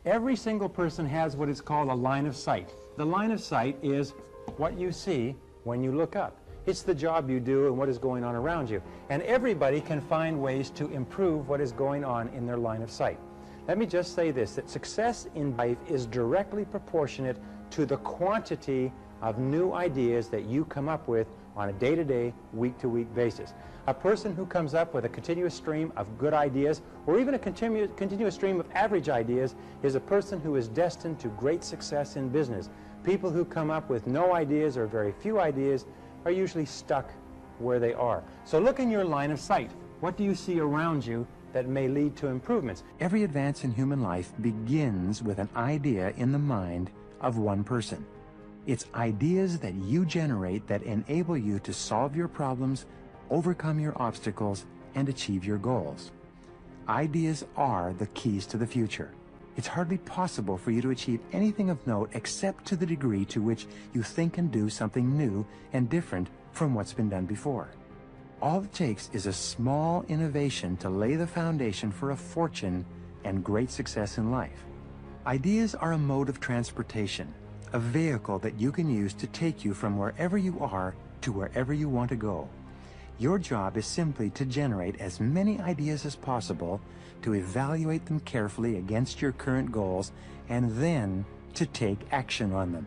Every single person has what is called a line of sight. The line of sight is what you see when you look up. It's the job you do and what is going on around you. And everybody can find ways to improve what is going on in their line of sight. Let me just say this, that success in life is directly proportionate to the quantity of new ideas that you come up with on a day-to-day, week-to-week basis. A person who comes up with a continuous stream of good ideas, or even a continuous stream of average ideas, is a person who is destined to great success in business. People who come up with no ideas or very few ideas are usually stuck where they are. So look in your line of sight. What do you see around you that may lead to improvements? Every advance in human life begins with an idea in the mind of one person. It's ideas that you generate that enable you to solve your problems, overcome your obstacles, and achieve your goals. Ideas are the keys to the future. It's hardly possible for you to achieve anything of note except to the degree to which you think and do something new and different from what's been done before. All it takes is a small innovation to lay the foundation for a fortune and great success in life. Ideas are a mode of transportation, a vehicle that you can use to take you from wherever you are to wherever you want to go. Your job is simply to generate as many ideas as possible, to evaluate them carefully against your current goals, and then to take action on them.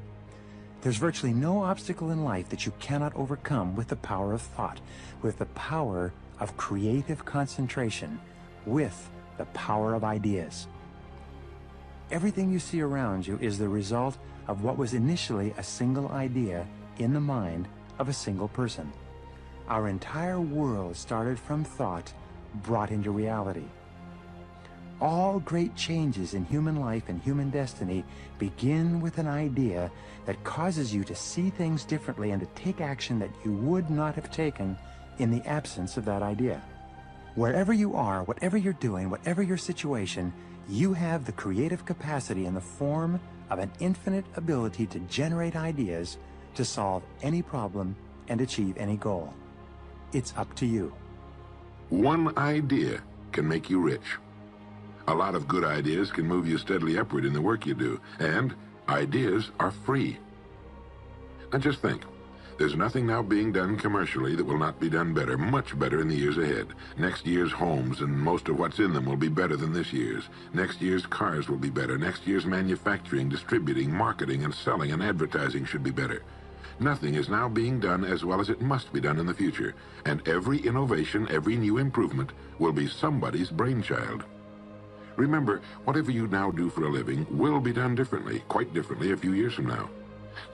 There's virtually no obstacle in life that you cannot overcome with the power of thought, with the power of creative concentration, with the power of ideas. Everything you see around you is the result of what was initially a single idea in the mind of a single person. Our entire world started from thought brought into reality. All great changes in human life and human destiny begin with an idea that causes you to see things differently and to take action that you would not have taken in the absence of that idea. Wherever you are, whatever you're doing, whatever your situation, you have the creative capacity in the form of an infinite ability to generate ideas to solve any problem and achieve any goal. It's up to you. One idea can make you rich. A lot of good ideas can move you steadily upward in the work you do, and ideas are free. Now just think, there's nothing now being done commercially that will not be done better, much better in the years ahead. Next year's homes and most of what's in them will be better than this year's. Next year's cars will be better. Next year's manufacturing, distributing, marketing, and selling and advertising should be better. Nothing is now being done as well as it must be done in the future, and every innovation, every new improvement will be somebody's brainchild. Remember, whatever you now do for a living will be done differently, quite differently a few years from now.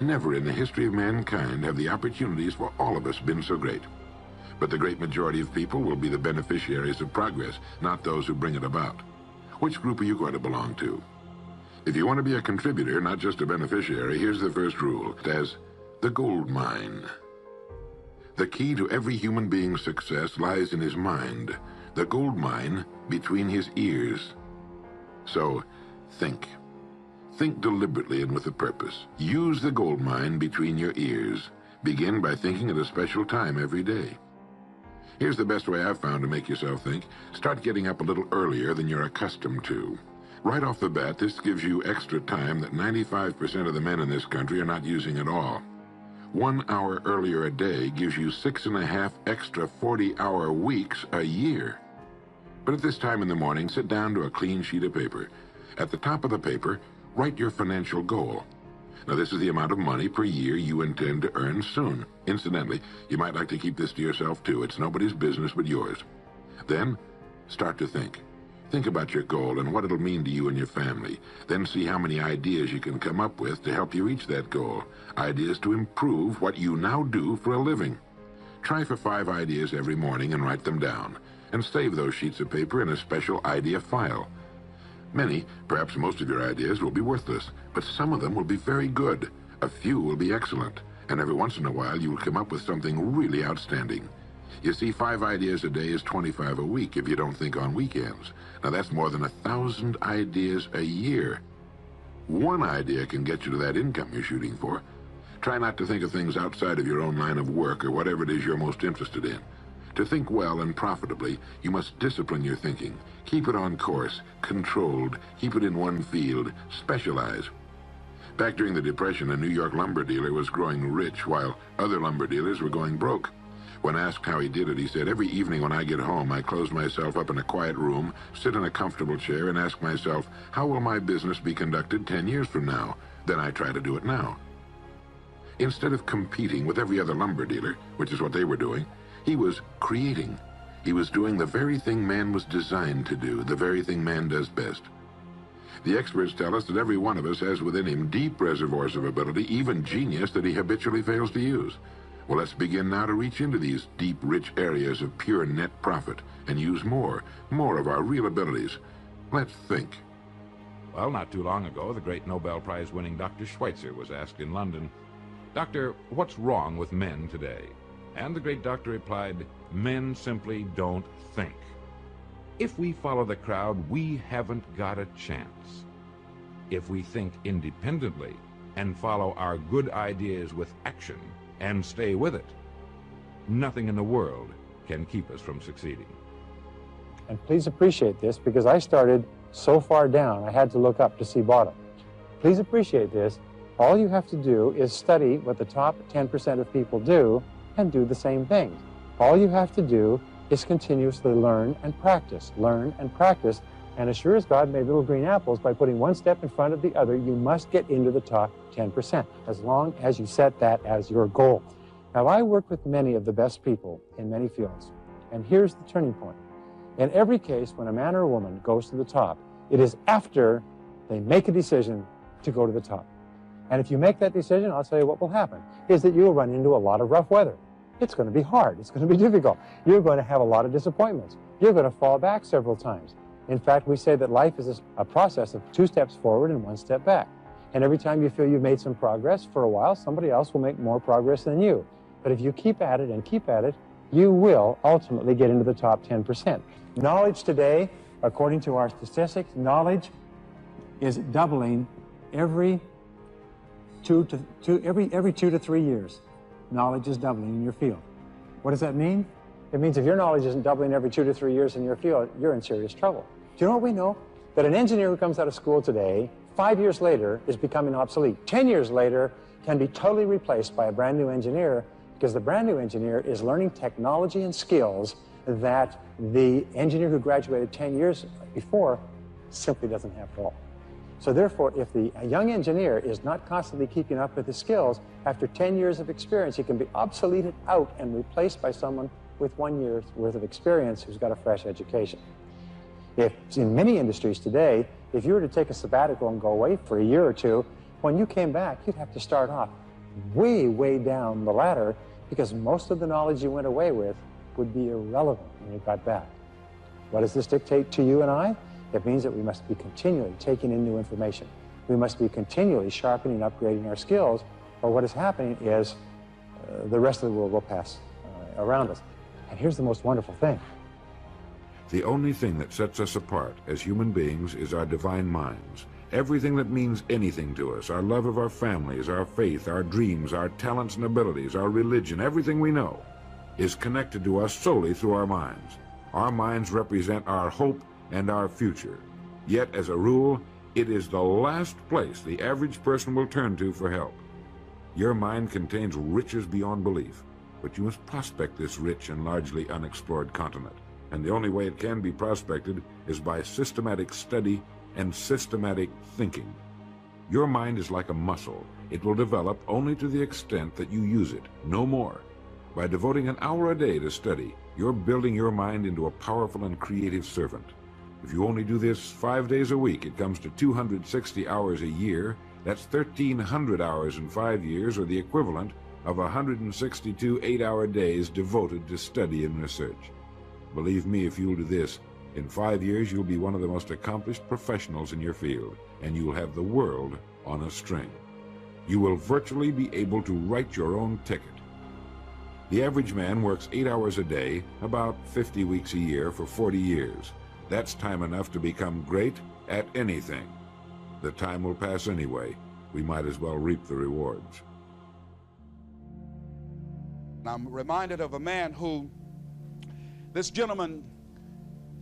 Never in the history of mankind have the opportunities for all of us been so great. But the great majority of people will be the beneficiaries of progress, not those who bring it about. Which group are you going to belong to? If you want to be a contributor, not just a beneficiary, here's the first rule. It says, the gold mine. The key to every human being's success lies in his mind, the gold mine between his ears. So, think. Think deliberately and with a purpose. Use the gold mine between your ears. Begin by thinking at a special time every day. Here's the best way I've found to make yourself think. Start getting up a little earlier than you're accustomed to. Right off the bat, this gives you extra time that 95% of the men in this country are not using at all. 1 hour earlier a day gives you 6.5 extra 40-hour weeks a year. But at this time in the morning, sit down to a clean sheet of paper. At the top of the paper, write your financial goal. Now, this is the amount of money per year you intend to earn soon. Incidentally, you might like to keep this to yourself, too. It's nobody's business but yours. Then, start to think. Think about your goal and what it'll mean to you and your family. Then see how many ideas you can come up with to help you reach that goal. Ideas to improve what you now do for a living. Try for 5 ideas every morning and write them down. And save those sheets of paper in a special idea file. Many, perhaps most of your ideas will be worthless, but some of them will be very good. A few will be excellent, and every once in a while you will come up with something really outstanding. You see, 5 ideas a day is 25 a week if you don't think on weekends. Now that's more than 1,000 ideas a year. One idea can get you to that income you're shooting for. Try not to think of things outside of your own line of work or whatever it is you're most interested in. To think well and profitably, you must discipline your thinking. Keep it on course, controlled, keep it in one field, specialize. Back during the Depression, a New York lumber dealer was growing rich while other lumber dealers were going broke. When asked how he did it, he said, "Every evening when I get home, I close myself up in a quiet room, sit in a comfortable chair, and ask myself, how will my business be conducted 10 years from now? Then I try to do it now." Instead of competing with every other lumber dealer, which is what they were doing, he was creating. He was doing the very thing man was designed to do, the very thing man does best. The experts tell us that every one of us has within him deep reservoirs of ability, even genius, that he habitually fails to use. Well, let's begin now to reach into these deep, rich areas of pure net profit and use more of our real abilities. Let's think. Well, not too long ago, the great Nobel Prize-winning Dr. Schweitzer was asked in London, "Doctor, what's wrong with men today?" And the great doctor replied, "Men simply don't think. If we follow the crowd, we haven't got a chance. If we think independently and follow our good ideas with action and stay with it, nothing in the world can keep us from succeeding." And please appreciate this, because I started so far down, I had to look up to see bottom. Please appreciate this. All you have to do is study what the top 10% of people do and do the same things. All you have to do is continuously learn and practice, and as sure as God made little green apples, by putting one step in front of the other, you must get into the top 10%, as long as you set that as your goal. Now, I work with many of the best people in many fields, and here's the turning point. In every case, when a man or a woman goes to the top, it is after they make a decision to go to the top. And if you make that decision, I'll tell you what will happen, is that you'll run into a lot of rough weather. It's going to be hard. It's going to be difficult. You're going to have a lot of disappointments. You're going to fall back several times. In fact, we say that life is a process of 2 steps forward and 1 step back. And every time you feel you've made some progress, for a while, somebody else will make more progress than you. But if you keep at it and keep at it, you will ultimately get into the top 10%. Knowledge today, according to our statistics, knowledge is doubling every 2 to 3 years. Knowledge is doubling in your field. What does that mean? It means if your knowledge isn't doubling every 2 to 3 years in your field, you're in serious trouble. Do you know what we know? That an engineer who comes out of school today, 5 years later, is becoming obsolete. 10 years later, can be totally replaced by a brand new engineer, because the brand new engineer is learning technology and skills that the engineer who graduated 10 years before simply doesn't have at all. So therefore, if a young engineer is not constantly keeping up with his skills, after 10 years of experience, he can be obsoleted out and replaced by someone with 1 year's worth of experience who's got a fresh education. If in many industries today, if you were to take a sabbatical and go away for a year or two, when you came back, you'd have to start off way, way down the ladder, because most of the knowledge you went away with would be irrelevant when you got back. What does this dictate to you and I? It means that we must be continually taking in new information. We must be continually sharpening, upgrading our skills, or what is happening is the rest of the world will pass around us. And here's the most wonderful thing. The only thing that sets us apart as human beings is our divine minds. Everything that means anything to us, our love of our families, our faith, our dreams, our talents and abilities, our religion, everything we know, is connected to us solely through our minds. Our minds represent our hope and our future. Yet, as a rule, it is the last place the average person will turn to for help. Your mind contains riches beyond belief, but you must prospect this rich and largely unexplored continent. And the only way it can be prospected is by systematic study and systematic thinking. Your mind is like a muscle. It will develop only to the extent that you use it, no more. By devoting an hour a day to study, you're building your mind into a powerful and creative servant. If you only do this 5 days a week, it comes to 260 hours a year. That's 1,300 hours in 5 years, or the equivalent of 162 8-hour days devoted to study and research. Believe me, if you'll do this, in 5 years you'll be one of the most accomplished professionals in your field, and you'll have the world on a string. You will virtually be able to write your own ticket. The average man works 8 hours a day, about 50 weeks a year, for 40 years. That's time enough to become great at anything. The time will pass anyway. We might as well reap the rewards. I'm reminded of a man who This gentleman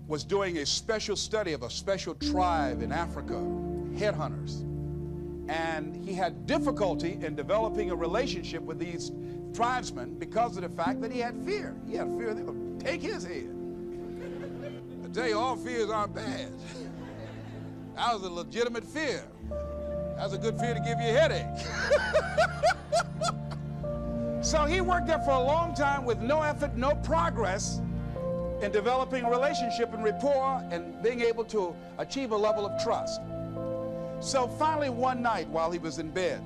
was doing a special study of a special tribe in Africa, headhunters. And he had difficulty in developing a relationship with these tribesmen because of the fact that he had fear. He had fear they would take his head. I tell you, all fears aren't bad. That was a legitimate fear. That's a good fear to give you a headache. So he worked there for a long time with no effort, no progress in developing a relationship and rapport and being able to achieve a level of trust. So finally one night while he was in bed,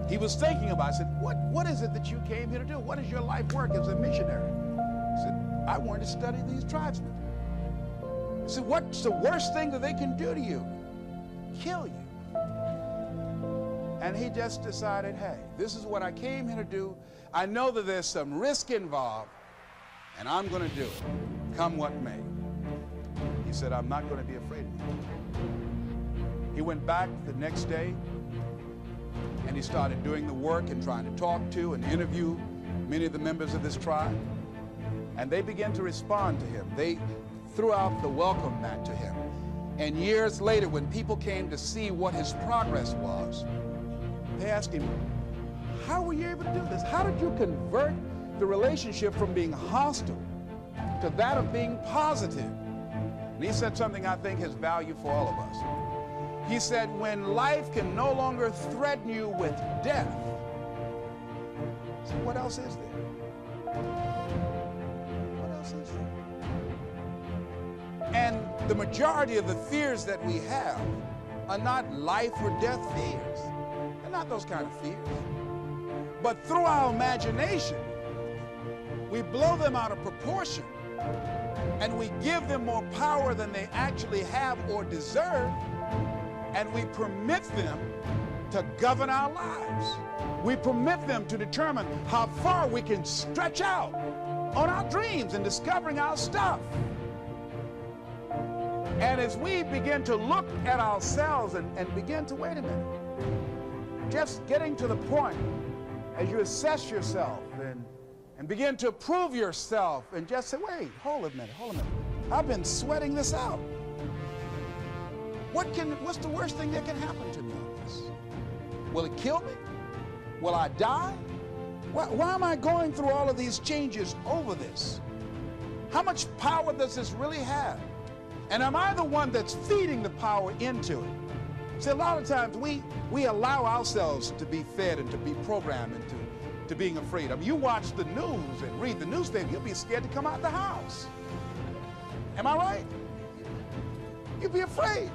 he was thinking about it. I said, what is it that you came here to do? What is your life work as a missionary? He said, I wanted to study these tribesmen. I said, what's the worst thing that they can do to you? Kill you. And he just decided, hey, this is what I came here to do. I know that there's some risk involved, and I'm going to do it, come what may. He said, I'm not going to be afraid of you. He went back the next day, and he started doing the work and trying to talk to and interview many of the members of this tribe. And they began to respond to him. They threw out the welcome mat to him. And years later, when people came to see what his progress was, they asked him, how were you able to do this? How did you convert the relationship from being hostile to that of being positive? And he said something I think has value for all of us. He said, when life can no longer threaten you with death, so what else is there? What else is there? And the majority of the fears that we have are not life or death fears. They're not those kind of fears. But through our imagination, we blow them out of proportion and we give them more power than they actually have or deserve, and we permit them to govern our lives. We permit them to determine how far we can stretch out on our dreams and discovering our stuff. And as we begin to look at ourselves and begin to, wait a minute, just getting to the point as you assess yourself and begin to prove yourself and just say, wait, hold a minute. I've been sweating this out. What's the worst thing that can happen to me on this? Will it kill me? Will I die? Why am I going through all of these changes over this? How much power does this really have? And am I the one that's feeding the power into it? See, a lot of times we allow ourselves to be fed and to be programmed into to being afraid. I mean, you watch the news and read the newspaper, you'll be scared to come out of the house. Am I right? You'll be afraid.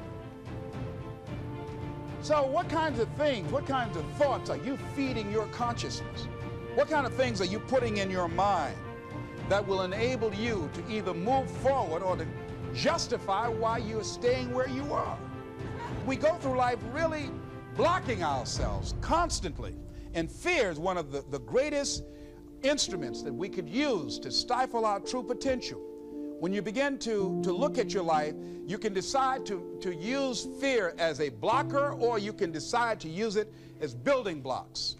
So what kinds of things, what kinds of thoughts are you feeding your consciousness? What kind of things are you putting in your mind that will enable you to either move forward or to justify why you're staying where you are? We go through life really blocking ourselves constantly. And fear is one of the greatest instruments that we could use to stifle our true potential. When you begin to look at your life, you can decide to use fear as a blocker, or you can decide to use it as building blocks.